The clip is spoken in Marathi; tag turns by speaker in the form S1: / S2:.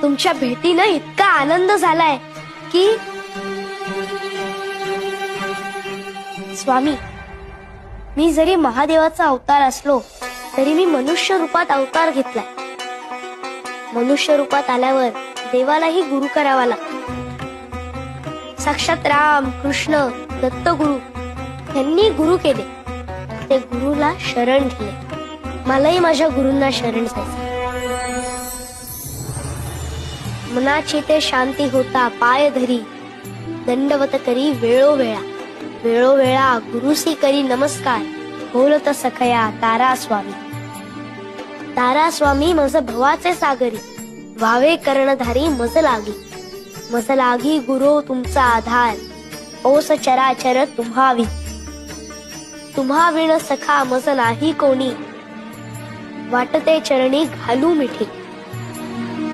S1: तुमच्या भेटीनं इतका आनंद झालाय की स्वामी, मी जरी महादेवाचा अवतार असलो तरी मी मनुष्य रूपात अवतार घेतलाय. मनुष्य रूपात आल्यावर देवालाही गुरु करावा लागतो. साक्षात राम, कृष्ण, दत्तगुरु यांनी गुरु केले. ते गुरुला शरण दिले. मलाही माझ्या गुरूंना शरण जायचं. मनाची ते शांती होता पाय धरी, दंडवत करी वेळोवेळा. वेळोवेळा गुरुसी करी नमस्कार, बोलत सखया तारा स्वामी. तारा स्वामी मज भवाचे सागरी, व्हावे कर्णधारी मज लागी. मज लागी गुरु तुमचा आधार, ओस चराचर तुम्हावी. तुम्हा विण सखा मज नाही कोणी, वाटते चरणी घालू मिठी.